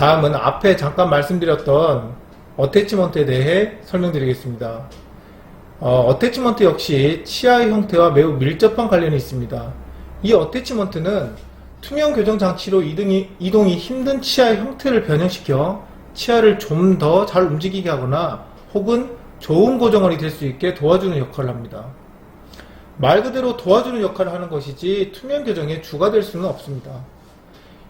다음은 앞에 잠깐 말씀드렸던 어태치먼트에 대해 설명드리겠습니다. 어태치먼트 역시 치아의 형태와 매우 밀접한 관련이 있습니다. 이 어태치먼트는 투명 교정 장치로 이동이 힘든 치아의 형태를 변형시켜 치아를 좀 더 잘 움직이게 하거나 혹은 좋은 고정원이 될 수 있게 도와주는 역할을 합니다. 말 그대로 도와주는 역할을 하는 것이지 투명 교정의 주가 될 수는 없습니다.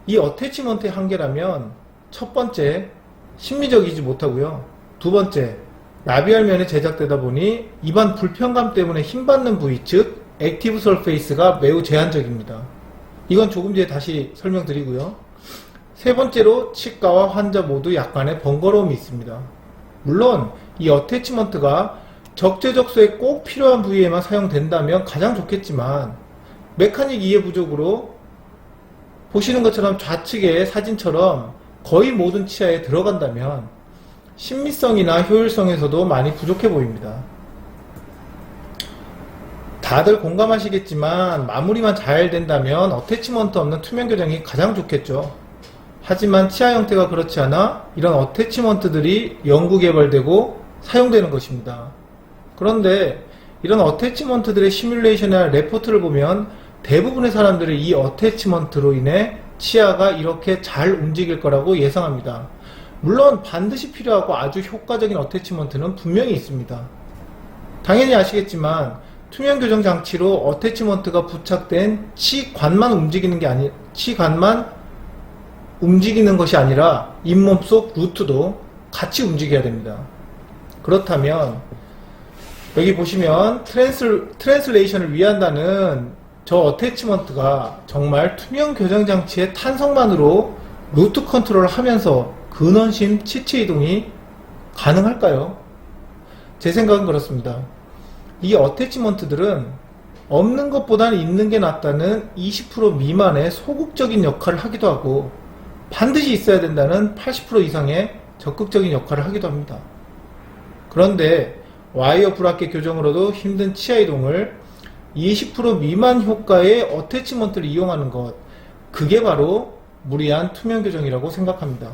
이 어태치먼트의 한계라면 첫 번째, 심리적이지 못하고요. 두 번째, 라비알면에 제작되다 보니 입안 불편감 때문에 힘받는 부위, 즉 액티브 설페이스가 매우 제한적입니다. 이건 조금 뒤에 다시 설명드리고요. 세 번째로 치과와 환자 모두 약간의 번거로움이 있습니다. 물론 이 어태치먼트가 적재적소에 꼭 필요한 부위에만 사용된다면 가장 좋겠지만 메카닉 이해 부족으로 보시는 것처럼 좌측의 사진처럼 거의 모든 치아에 들어간다면 신미성이나 효율성에서도 많이 부족해 보입니다. 다들 공감하시겠지만 마무리만 잘 된다면 어태치먼트 없는 투명 교정이 가장 좋겠죠. 하지만 치아 형태가 그렇지 않아 이런 어태치먼트들이 연구 개발되고 사용되는 것입니다. 그런데 이런 어태치먼트들의 시뮬레이션이나 레포트를 보면 대부분의 사람들이 이 어태치먼트로 인해 치아가 이렇게 잘 움직일 거라고 예상합니다. 물론 반드시 필요하고 아주 효과적인 어태치먼트는 분명히 있습니다. 당연히 아시겠지만 투명 교정 장치로 어태치먼트가 부착된 치관만 움직이는 것이 아니라 잇몸 속 루트도 같이 움직여야 됩니다. 그렇다면 여기 보시면 트랜슬레이션을 위한다는 저 어태치먼트가 정말 투명 교정 장치의 탄성만으로 루트 컨트롤을 하면서 근원심 치체 이동이 가능할까요? 제 생각은 그렇습니다. 이 어태치먼트들은 없는 것보다는 있는 게 낫다는 20% 미만의 소극적인 역할을 하기도 하고 반드시 있어야 된다는 80% 이상의 적극적인 역할을 하기도 합니다. 그런데 와이어 불합계 교정으로도 힘든 치아 이동을 20% 미만 효과의 어태치먼트를 이용하는 것, 그게 바로 무리한 투명 교정이라고 생각합니다.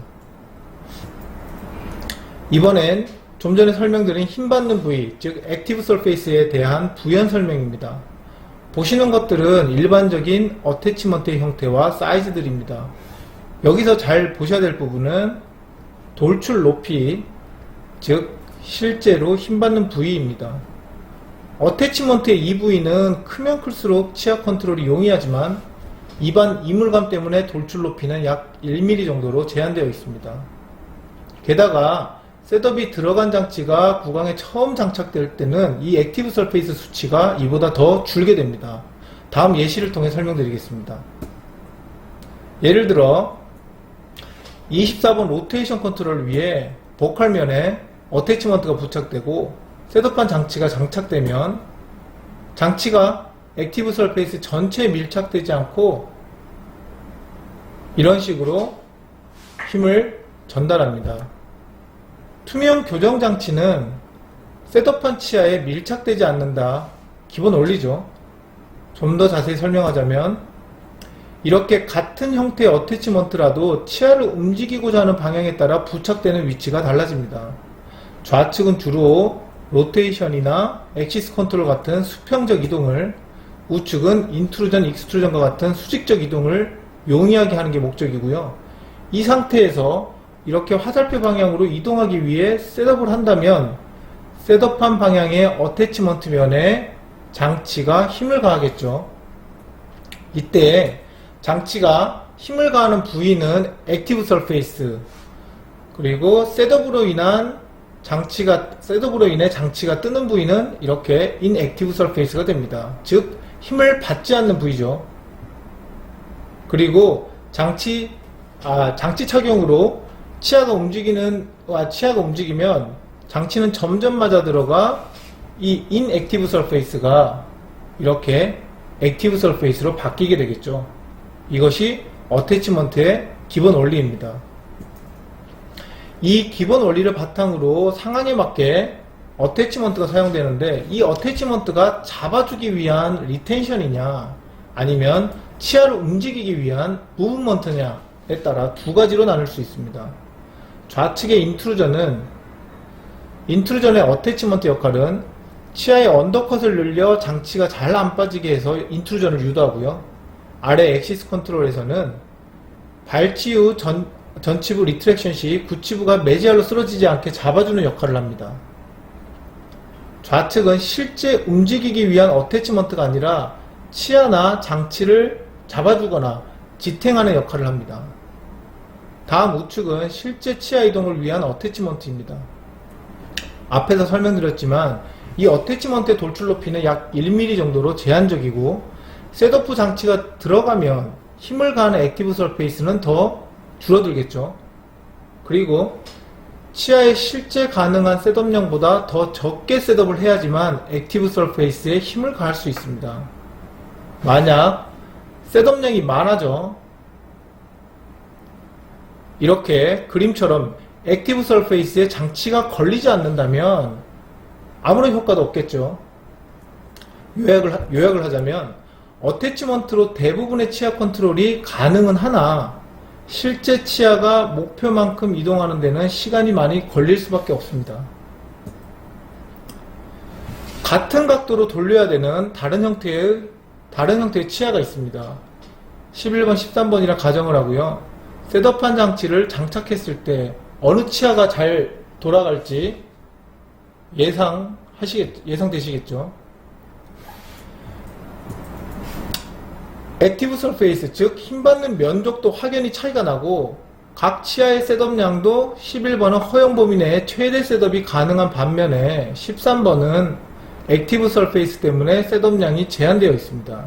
이번엔 좀 전에 설명드린 힘받는 부위, 즉 액티브 설페이스에 대한 부연 설명입니다. 보시는 것들은 일반적인 어태치먼트의 형태와 사이즈들입니다. 여기서 잘 보셔야 될 부분은 돌출 높이, 즉 실제로 힘받는 부위입니다. 어태치먼트의 이 부위는 크면 클수록 치아 컨트롤이 용이하지만 입안 이물감 때문에 돌출 높이는 약 1mm 정도로 제한되어 있습니다. 게다가 셋업이 들어간 장치가 구강에 처음 장착될 때는 이 액티브 설페이스 수치가 이보다 더 줄게 됩니다. 다음 예시를 통해 설명드리겠습니다. 예를 들어 24번 로테이션 컨트롤을 위해 보컬면에 어태치먼트가 부착되고 셋업한 장치가 장착되면 장치가 액티브 설페이스 전체에 밀착되지 않고 이런 식으로 힘을 전달합니다. 투명 교정 장치는 셋업한 치아에 밀착되지 않는다. 기본 원리죠. 좀 더 자세히 설명하자면 이렇게 같은 형태의 어태치먼트라도 치아를 움직이고자 하는 방향에 따라 부착되는 위치가 달라집니다. 좌측은 주로 로테이션이나 엑시스 컨트롤 같은 수평적 이동을, 우측은 인트루전, 익스트루전과 같은 수직적 이동을 용이하게 하는 게 목적이고요. 이 상태에서 이렇게 화살표 방향으로 이동하기 위해 셋업을 한다면 셋업한 방향의 어태치먼트 면에 장치가 힘을 가하겠죠. 이때 장치가 힘을 가하는 부위는 액티브 설페이스, 그리고 셋업으로 인해 장치가 뜨는 부위는 이렇게 인액티브 설페이스가 됩니다. 즉 힘을 받지 않는 부위죠. 그리고 장치 착용으로 치아가 움직이면 장치는 점점 맞아 들어가 이 인액티브 설페이스가 이렇게 액티브 설페이스로 바뀌게 되겠죠. 이것이 어태치먼트의 기본 원리입니다. 이 기본 원리를 바탕으로 상황에 맞게 어태치먼트가 사용되는데, 이 어태치먼트가 잡아주기 위한 리텐션이냐 아니면 치아를 움직이기 위한 무브먼트냐에 따라 두 가지로 나눌 수 있습니다. 좌측의 인트루전의 어태치먼트 역할은 치아의 언더컷을 늘려 장치가 잘 안 빠지게 해서 인트루전을 유도하고요. 아래 엑시스 컨트롤에서는 발치 후 전치부 리트랙션 시 구치부가 매지알로 쓰러지지 않게 잡아주는 역할을 합니다. 좌측은 실제 움직이기 위한 어태치먼트가 아니라 치아나 장치를 잡아주거나 지탱하는 역할을 합니다. 다음 우측은 실제 치아 이동을 위한 어태치먼트입니다. 앞에서 설명드렸지만 이 어태치먼트의 돌출 높이는 약 1mm 정도로 제한적이고 셋오프 장치가 들어가면 힘을 가하는 액티브 서페이스는 더 줄어들겠죠. 그리고 치아의 실제 가능한 셋업량보다 더 적게 셋업을 해야지만 액티브 서페이스에 힘을 가할 수 있습니다. 만약 셋업량이 많아져 이렇게 그림처럼 액티브 서페이스에 장치가 걸리지 않는다면 아무런 효과도 없겠죠. 요약을 하자면 어태치먼트로 대부분의 치아 컨트롤이 가능은 하나 실제 치아가 목표만큼 이동하는 데는 시간이 많이 걸릴 수밖에 없습니다. 같은 각도로 돌려야 되는 다른 형태의 치아가 있습니다. 11번, 13번이라 가정을 하고요. 셋업한 장치를 장착했을 때 어느 치아가 잘 돌아갈지 예상되시겠죠? 액티브 서페이스, 즉 힘받는 면적도 확연히 차이가 나고 각 치아의 셋업량도 11번은 허용 범위 내에 최대 셋업이 가능한 반면에 13번은 액티브 서페이스 때문에 셋업량이 제한되어 있습니다.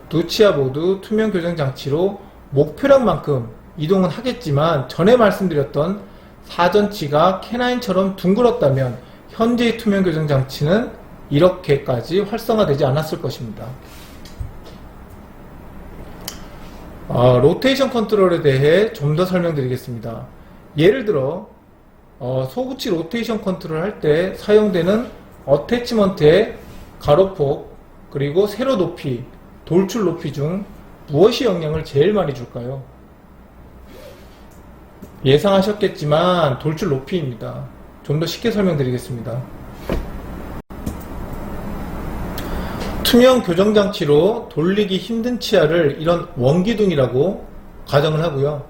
두 치아 모두 투명 교정 장치로 목표량만큼 이동은 하겠지만 전에 말씀드렸던 사전치가 캐나인처럼 둥글었다면 현재의 투명 교정 장치는 이렇게까지 활성화되지 않았을 것입니다. 로테이션 컨트롤에 대해 좀 더 설명드리겠습니다. 예를 들어 소구치 로테이션 컨트롤 할 때 사용되는 어태치먼트의 가로폭 그리고 세로 높이, 돌출 높이 중 무엇이 영향을 제일 많이 줄까요? 예상하셨겠지만 돌출 높이입니다. 좀 더 쉽게 설명드리겠습니다. 투명 교정장치로 돌리기 힘든 치아를 이런 원기둥이라고 가정을 하고요.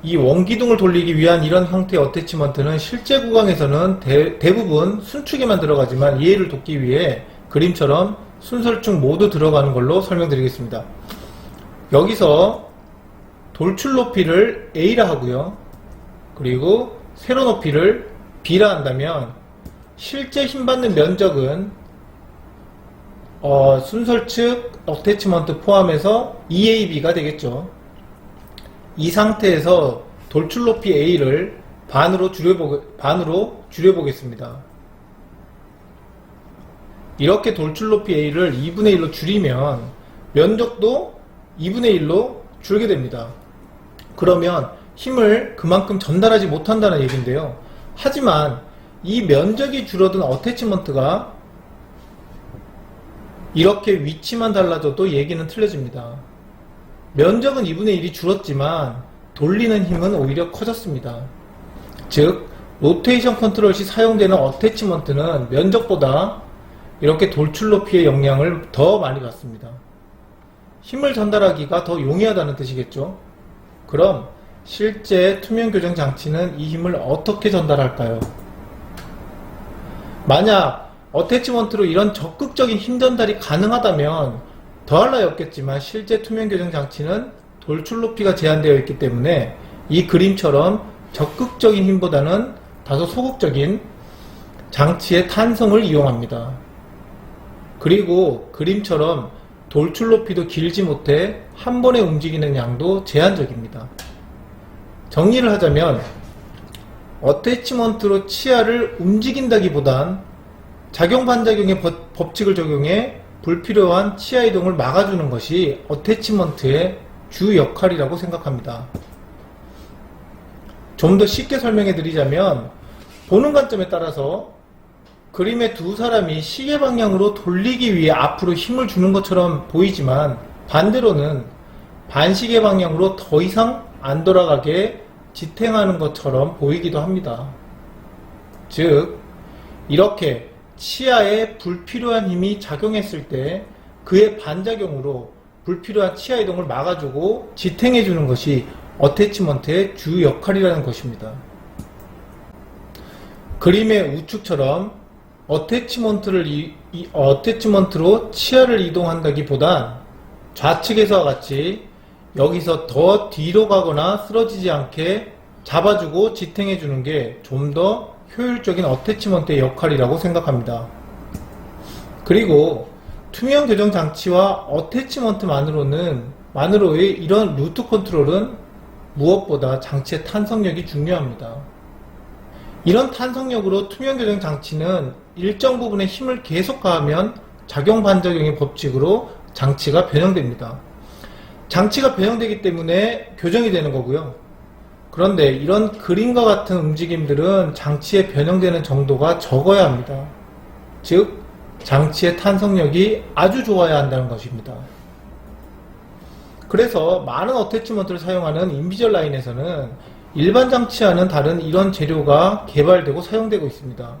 이 원기둥을 돌리기 위한 이런 형태의 어태치먼트는 실제 구강에서는 대부분 순축에만 들어가지만 이해를 돕기 위해 그림처럼 순설축 모두 들어가는 걸로 설명드리겠습니다. 여기서 돌출 높이를 A라 하고요. 그리고 세로 높이를 B라 한다면 실제 힘받는 면적은 순설측 어태치먼트 포함해서 EAB가 되겠죠. 이 상태에서 돌출 높이 A를 반으로 줄여보겠습니다. 이렇게 돌출 높이 A를 2분의 1로 줄이면 면적도 2분의 1로 줄게 됩니다. 그러면 힘을 그만큼 전달하지 못한다는 얘기인데요. 하지만 이 면적이 줄어든 어태치먼트가 이렇게 위치만 달라져도 얘기는 틀려집니다. 면적은 2분의 1이 줄었지만 돌리는 힘은 오히려 커졌습니다. 즉 로테이션 컨트롤 시 사용되는 어태치먼트는 면적보다 이렇게 돌출 높이의 영향을 더 많이 받습니다. 힘을 전달하기가 더 용이하다는 뜻이겠죠. 그럼 실제 투명 교정 장치는 이 힘을 어떻게 전달할까요? 만약 어태치먼트로 이런 적극적인 힘 전달이 가능하다면 더할 나위 없겠지만 실제 투명 교정 장치는 돌출 높이가 제한되어 있기 때문에 이 그림처럼 적극적인 힘보다는 다소 소극적인 장치의 탄성을 이용합니다. 그리고 그림처럼 돌출 높이도 길지 못해 한 번에 움직이는 양도 제한적입니다. 정리를 하자면 어태치먼트로 치아를 움직인다기보단 작용-반작용의 법칙을 적용해 불필요한 치아 이동을 막아주는 것이 어태치먼트의 주 역할이라고 생각합니다. 좀 더 쉽게 설명해 드리자면 보는 관점에 따라서 그림의 두 사람이 시계 방향으로 돌리기 위해 앞으로 힘을 주는 것처럼 보이지만 반대로는 반시계 방향으로 더 이상 안 돌아가게 지탱하는 것처럼 보이기도 합니다. 즉, 이렇게 치아에 불필요한 힘이 작용했을 때 그의 반작용으로 불필요한 치아 이동을 막아주고 지탱해주는 것이 어태치먼트의 주 역할이라는 것입니다. 그림의 우측처럼 어태치먼트로 치아를 이동한다기보단 좌측에서와 같이 여기서 더 뒤로 가거나 쓰러지지 않게 잡아주고 지탱해주는 게 좀 더 효율적인 어태치먼트의 역할이라고 생각합니다. 그리고 투명 교정 장치와 어태치먼트만으로의 이런 루트 컨트롤은 무엇보다 장치의 탄성력이 중요합니다. 이런 탄성력으로 투명 교정 장치는 일정 부분의 힘을 계속 가하면 작용 반작용의 법칙으로 장치가 변형됩니다. 장치가 변형되기 때문에 교정이 되는 거고요. 그런데 이런 그림과 같은 움직임들은 장치에 변형되는 정도가 적어야 합니다. 즉, 장치의 탄성력이 아주 좋아야 한다는 것입니다. 그래서 많은 어태치먼트를 사용하는 인비절라인에서는 일반 장치와는 다른 이런 재료가 개발되고 사용되고 있습니다.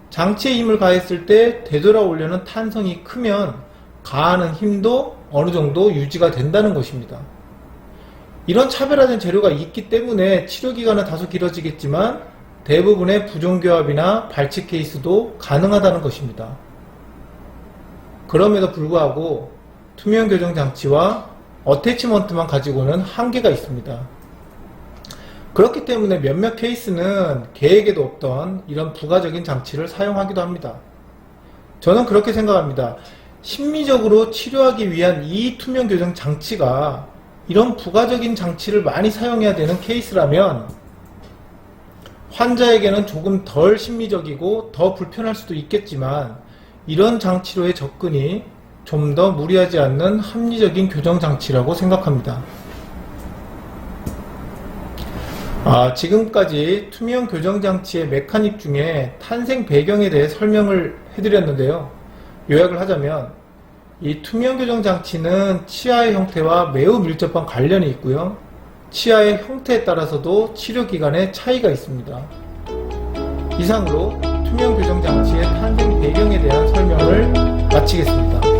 장치에 힘을 가했을 때 되돌아오려는 탄성이 크면 가하는 힘도 어느 정도 유지가 된다는 것입니다. 이런 차별화된 재료가 있기 때문에 치료기간은 다소 길어지겠지만 대부분의 부종교합이나 발치 케이스도 가능하다는 것입니다. 그럼에도 불구하고 투명 교정 장치와 어태치먼트만 가지고는 한계가 있습니다. 그렇기 때문에 몇몇 케이스는 계획에도 없던 이런 부가적인 장치를 사용하기도 합니다. 저는 그렇게 생각합니다. 심미적으로 치료하기 위한 이 투명 교정 장치가 이런 부가적인 장치를 많이 사용해야 되는 케이스라면 환자에게는 조금 덜 심미적이고 더 불편할 수도 있겠지만 이런 장치로의 접근이 좀 더 무리하지 않는 합리적인 교정 장치라고 생각합니다. 지금까지 투명 교정 장치의 메카닉 중에 탄생 배경에 대해 설명을 해드렸는데요. 요약을 하자면 이 투명 교정 장치는 치아의 형태와 매우 밀접한 관련이 있고요. 치아의 형태에 따라서도 치료 기간에 차이가 있습니다. 이상으로 투명 교정 장치의 탄생 배경에 대한 설명을 마치겠습니다.